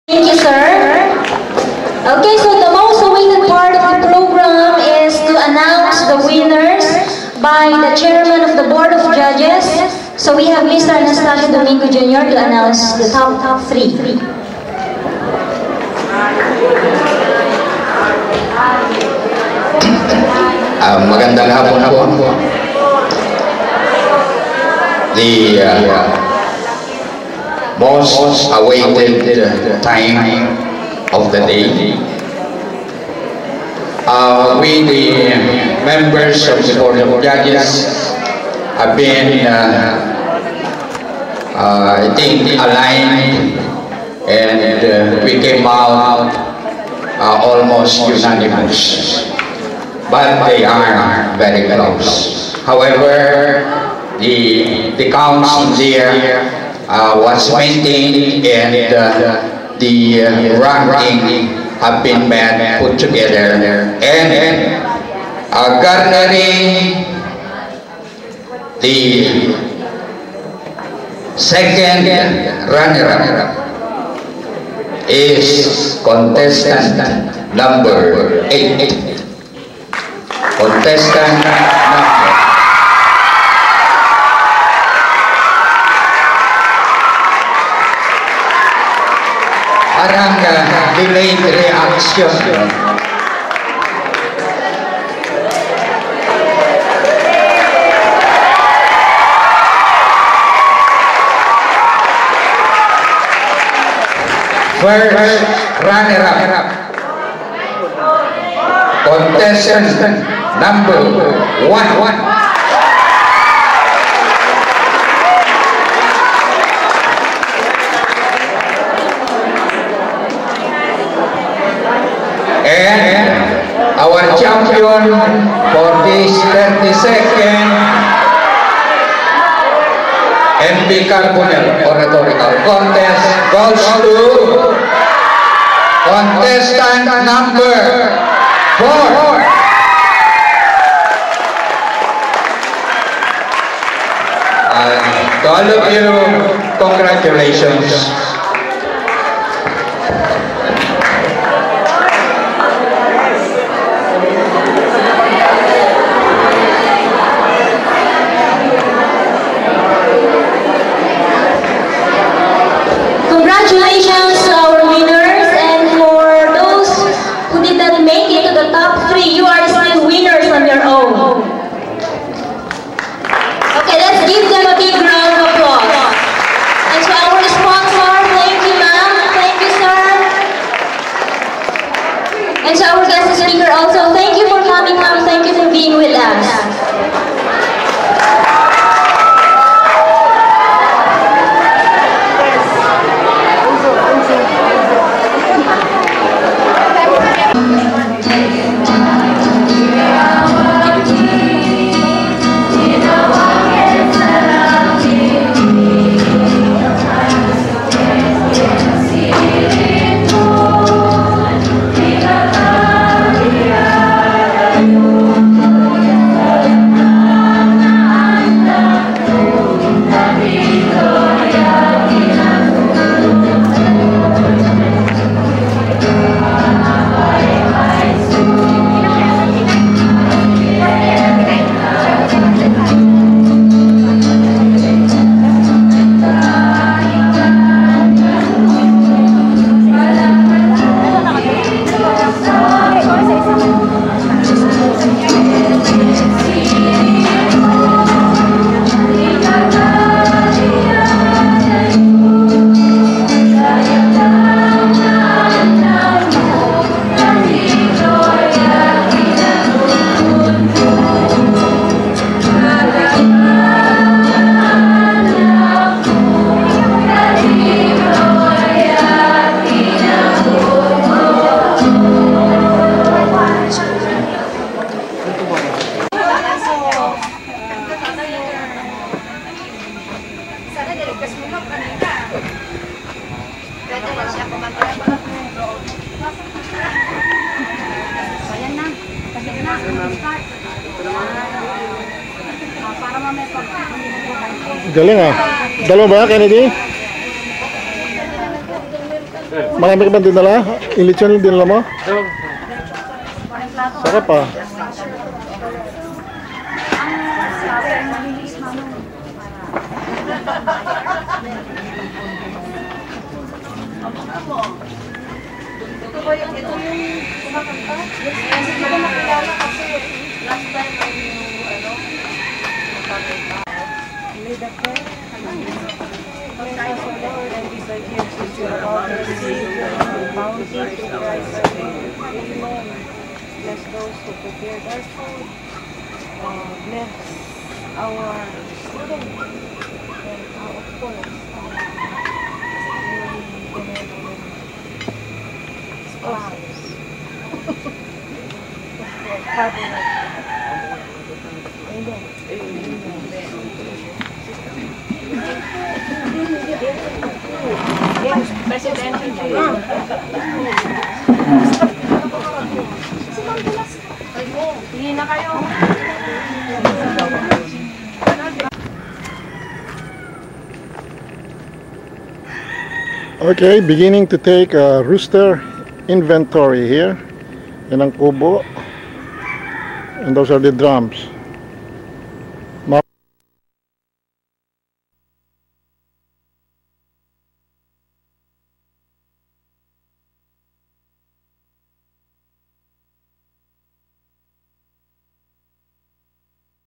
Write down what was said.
Thank you, sir. Okay, so the most awaited part of the program is to announce the winners by the chairman of the Board of Judges. So we have Mr. Anastasio Domingo Jr. to announce the top three. Magandang hapon po. The most awaited time of the day. We, the members of the Board of Judges, have been, I think, aligned, and we came out almost unanimous. But they are very close. However, the counts there was maintained, and the ranking have been put together, and garnering the second runner-up is contestant number 8. Contestant number. Parang delayed reaction. First runner-up. Contestant number 1. And our champion for this 32nd MB Carbonell Oratorical Contest goes to contestant number 4. To all of you, congratulations. Congratulations to our winners, and for those who did not make it to the top 3, you are still winners on your own. Okay, let's give them a big round of applause. And to our sponsor, thank you, ma'am. Thank you, sir. And to our guest speaker also, thank you for coming, ma'am. Thank you for being with us. Galing ah. Dalawa ba, Kennedy? Marami ka ba dinala? Yung lechon dinala mo? Sarap pa. Bless those who prepared our food. Bless our students. And of course, spouse. Yes, President. Hindi na kayo. Okay, beginning to take a rooster inventory here. Yan ang kubo. And those are the drums.